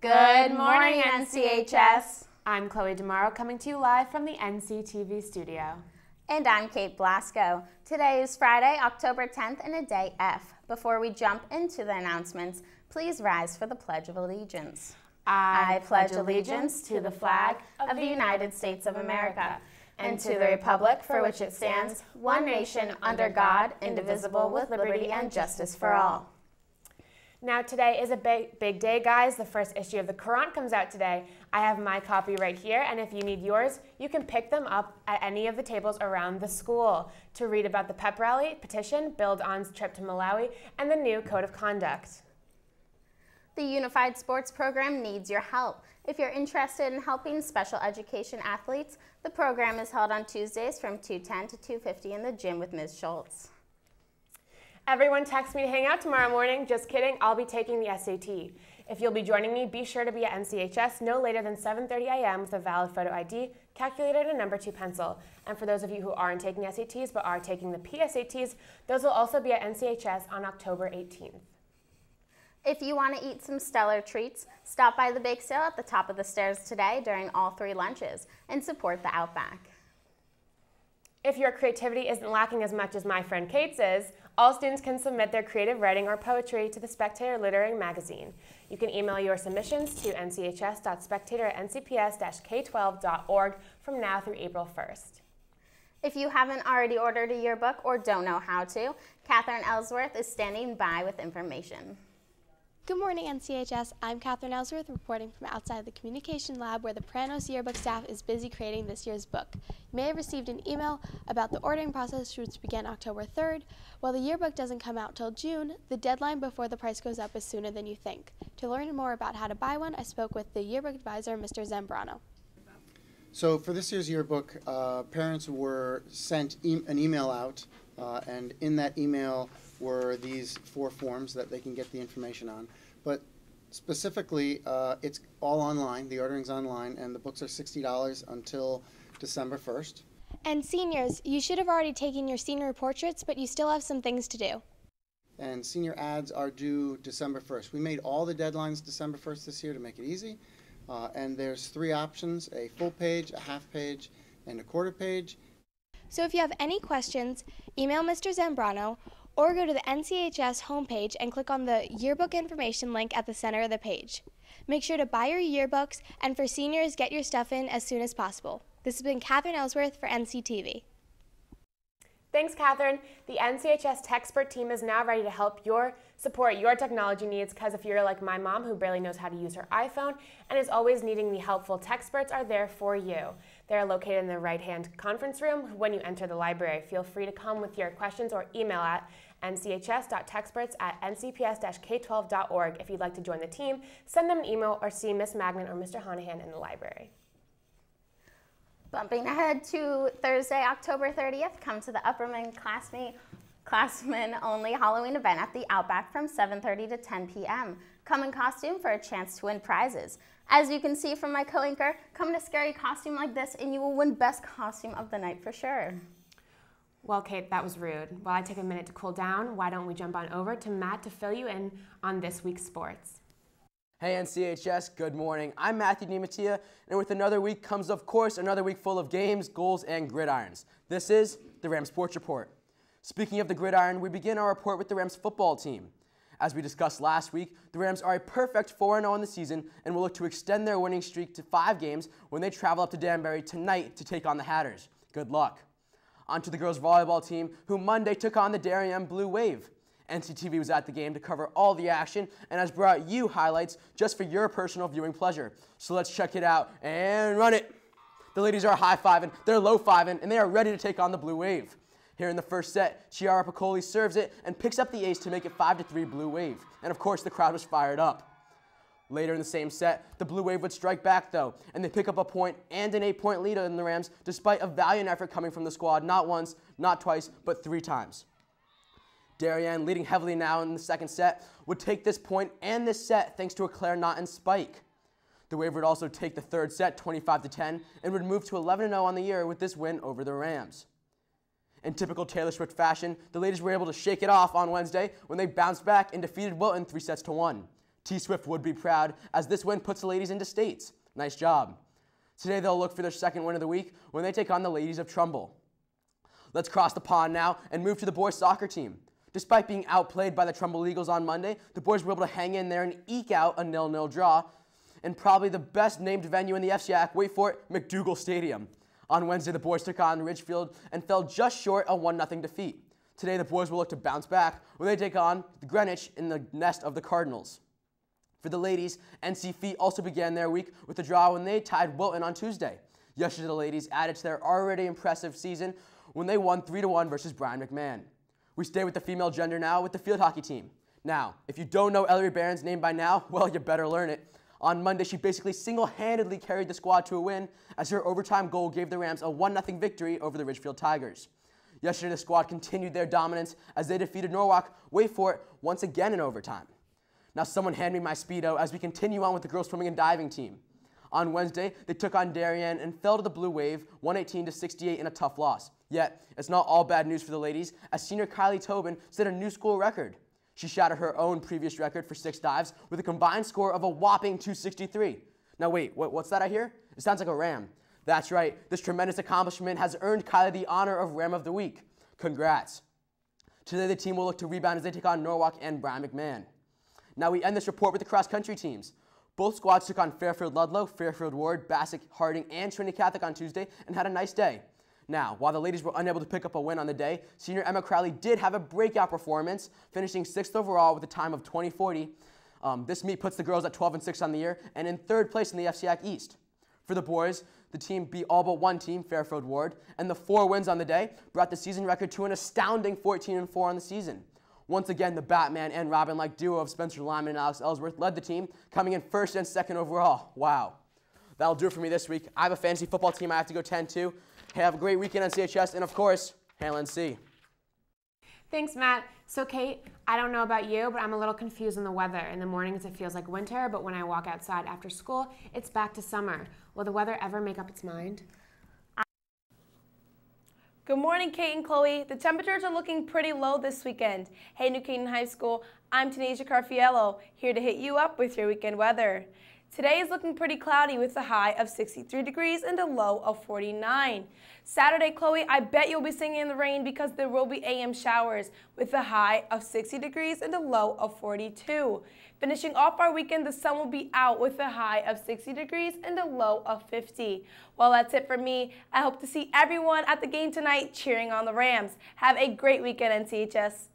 Good morning, NCHS. I'm Chloe DeMauro coming to you live from the NCTV studio. And I'm Kate Blasco. Today is Friday, October 10th, and a day F. Before we jump into the announcements, please rise for the Pledge of Allegiance. I pledge allegiance to the flag of the United States of America and to the republic for which it stands, one nation under God, indivisible, with liberty and justice for all. Now today is a big day, guys. The first issue of the Courant comes out today. I have my copy right here, and if you need yours, you can pick them up at any of the tables around the school to read about the pep rally, petition, Build On's trip to Malawi, and the new code of conduct. The Unified Sports Program needs your help. If you're interested in helping special education athletes, the program is held on Tuesdays from 2:10 to 2:50 in the gym with Ms. Schultz. Everyone text me to hang out tomorrow morning. Just kidding, I'll be taking the SAT. If you'll be joining me, be sure to be at NCHS no later than 7:30 a.m. with a valid photo ID, calculator, and a number 2 pencil. And for those of you who aren't taking SATs but are taking the PSATs, those will also be at NCHS on October 18th. If you want to eat some stellar treats, stop by the bake sale at the top of the stairs today during all 3 lunches and support the Outback. If your creativity isn't lacking as much as my friend Kate's is, all students can submit their creative writing or poetry to the Spectator Literary Magazine. You can email your submissions to nchs.spectator@ncps-k12.org from now through April 1st. If you haven't already ordered a yearbook or don't know how to, Catherine Ellsworth is standing by with information. Good morning, NCHS. I'm Catherine Ellsworth, reporting from outside the Communication Lab where the Pranos Yearbook staff is busy creating this year's book. You may have received an email about the ordering process, which began October 3rd. While the yearbook doesn't come out till June, the deadline before the price goes up is sooner than you think. To learn more about how to buy one, I spoke with the yearbook advisor, Mr. Zambrano. So for this year's yearbook, parents were sent an email out, and in that email were these 4 forms that they can get the information on. But specifically, it's all online. The ordering's online, and the books are $60 until December 1st. And seniors, you should have already taken your senior portraits, but you still have some things to do. And senior ads are due December 1st. We made all the deadlines December 1st this year to make it easy. And there's 3 options: a full page, a half page, and a quarter page. So if you have any questions, email Mr. Zambrano or go to the NCHS homepage and click on the yearbook information link at the center of the page. Make sure to buy your yearbooks, and for seniors, get your stuff in as soon as possible. This has been Catherine Ellsworth for NCTV. Thanks, Catherine. The NCHS Techspert team is now ready to help support your technology needs, because if you're like my mom who barely knows how to use her iPhone and is always needing the helpful Techsperts are there for you. They're located in the right-hand conference room when you enter the library. Feel free to come with your questions or email at nchs.techsperts@ncps-k12.org. If you'd like to join the team, send them an email or see Miss Magnan or Mr. Honahan in the library. Bumping ahead to Thursday, October 30th, come to the Upperman Classmen Only Halloween event at the Outback from 7:30 to 10 p.m. Come in costume for a chance to win prizes. As you can see from my co-anchor, come in a scary costume like this and you will win best costume of the night for sure. Well, Kate, that was rude. While I take a minute to cool down, why don't we jump on over to Matt to fill you in on this week's sports. Hey NCHS, good morning. I'm Matthew Nimatia, and with another week comes, of course, another week full of games, goals, and gridirons. This is the Rams Sports Report. Speaking of the gridiron, we begin our report with the Rams football team. As we discussed last week, the Rams are a perfect 4-0 in the season and will look to extend their winning streak to 5 games when they travel up to Danbury tonight to take on the Hatters. Good luck. On to the girls volleyball team, who Monday took on the Darien Blue Wave. NCTV was at the game to cover all the action and has brought you highlights just for your personal viewing pleasure. So let's check it out and run it. The ladies are high-fiving, they're low-fiving, and they are ready to take on the Blue Wave. Here in the first set, Chiara Piccoli serves it and picks up the ace to make it 5-3 Blue Wave. And of course, the crowd was fired up. Later in the same set, the Blue Wave would strike back though, and they pick up a point and an 8-point lead in the Rams despite a valiant effort coming from the squad not once, not twice, but 3 times. Darien, leading heavily now in the second set, would take this point and this set thanks to a Claire Naughton spike. The Wave would also take the third set 25-10 and would move to 11-0 on the year with this win over the Rams. In typical Taylor Swift fashion, the ladies were able to shake it off on Wednesday when they bounced back and defeated Wilton 3-1. T-Swift would be proud, as this win puts the ladies into states. Nice job. Today they'll look for their second win of the week when they take on the ladies of Trumbull. Let's cross the pond now and move to the boys soccer team. Despite being outplayed by the Trumbull Eagles on Monday, the boys were able to hang in there and eke out a 0-0 draw in probably the best named venue in the FCIAC, wait for it, McDougall Stadium. On Wednesday, the boys took on Ridgefield and fell just short a 1-0 defeat. Today, the boys will look to bounce back when they take on Greenwich in the nest of the Cardinals. For the ladies, NC Feet also began their week with a draw when they tied Wilton on Tuesday. Yesterday, the ladies added to their already impressive season when they won 3-1 versus Brian McMahon. We stay with the female gender now with the field hockey team. Now, if you don't know Ellery Barron's name by now, well, you better learn it. On Monday, she basically single-handedly carried the squad to a win as her overtime goal gave the Rams a 1-0 victory over the Ridgefield Tigers. Yesterday, the squad continued their dominance as they defeated Norwalk, wait for it, once again in overtime. Now someone hand me my Speedo as we continue on with the girls swimming and diving team. On Wednesday, they took on Darien and fell to the Blue Wave 118-68 in a tough loss. Yet, it's not all bad news for the ladies, as senior Kylie Tobin set a new school record. She shattered her own previous record for 6 dives with a combined score of a whopping 263. Now wait, what's that I hear? It sounds like a ram. That's right, this tremendous accomplishment has earned Kylie the honor of Ram of the Week. Congrats. Today the team will look to rebound as they take on Norwalk and Brian McMahon. Now we end this report with the cross-country teams. Both squads took on Fairfield Ludlow, Fairfield Ward, Bassick, Harding, and Trinity Catholic on Tuesday and had a nice day. Now, while the ladies were unable to pick up a win on the day, senior Emma Crowley did have a breakout performance, finishing 6th overall with a time of 20:40. This meet puts the girls at 12-6 on the year and in 3rd place in the FCIAC East. For the boys, the team beat all but one team, Fairfield Ward, and the 4 wins on the day brought the season record to an astounding 14-4 on the season. Once again, the Batman and Robin-like duo of Spencer Lyman and Alex Ellsworth led the team, coming in 1st and 2nd overall. Wow. That'll do it for me this week. I have a fantasy football team I have to go tend to. Hey, have a great weekend on CHS, and of course, Hail NC. Thanks, Matt. So, Kate, I don't know about you, but I'm a little confused on the weather. In the mornings, it feels like winter, but when I walk outside after school, it's back to summer. Will the weather ever make up its mind? Good morning, Kate and Chloe. The temperatures are looking pretty low this weekend. Hey, New Canaan High School, I'm Tanisha Carfiello, here to hit you up with your weekend weather. Today is looking pretty cloudy with a high of 63 degrees and a low of 49. Saturday, Chloe, I bet you'll be singing in the rain because there will be AM showers with a high of 60 degrees and a low of 42. Finishing off our weekend, the sun will be out with a high of 60 degrees and a low of 50. Well, that's it for me. I hope to see everyone at the game tonight cheering on the Rams. Have a great weekend, NCHS.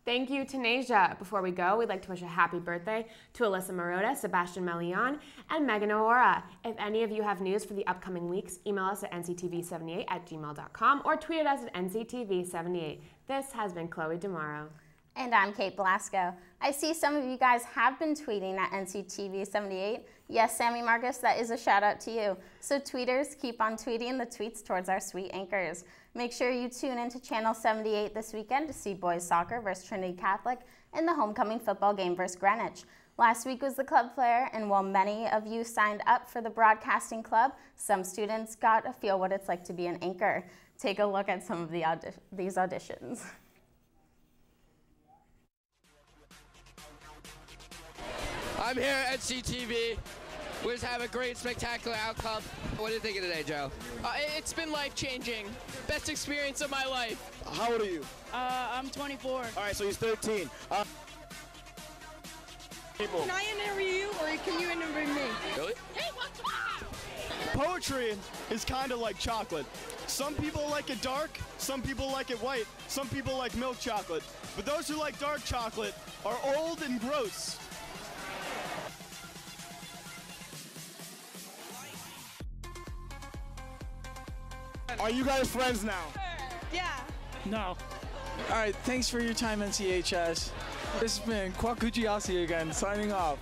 Thank you, Tanasia. Before we go, we'd like to wish a happy birthday to Alyssa Marotta, Sebastian Melion, and Megan Aora. If any of you have news for the upcoming weeks, email us at nctv78@gmail.com or tweet at us at nctv78. This has been Chloe DeMauro. And I'm Kate Blasco. I see some of you guys have been tweeting at NCTV78. Yes, Sammy Marcus, that is a shout out to you. So tweeters, keep on tweeting the tweets towards our sweet anchors. Make sure you tune into Channel 78 this weekend to see boys soccer versus Trinity Catholic and the homecoming football game versus Greenwich. Last week was the club fair, and while many of you signed up for the broadcasting club, some students got to feel what it's like to be an anchor. Take a look at some of these auditions. I'm here at NCTV. We just have a great, spectacular outcome. What are you thinking today, Joe? It's been life-changing. Best experience of my life. How old are you? I'm 24. All right, so he's 13. People. Can I interview you, or can you interview me? Really? Hey, what's up? Poetry is kind of like chocolate. Some people like it dark, some people like it white, some people like milk chocolate. But those who like dark chocolate are old and gross. Are you guys friends now? Yeah. No. All right, thanks for your time, NCHS. This has been Kwakuchi Asi again, signing off.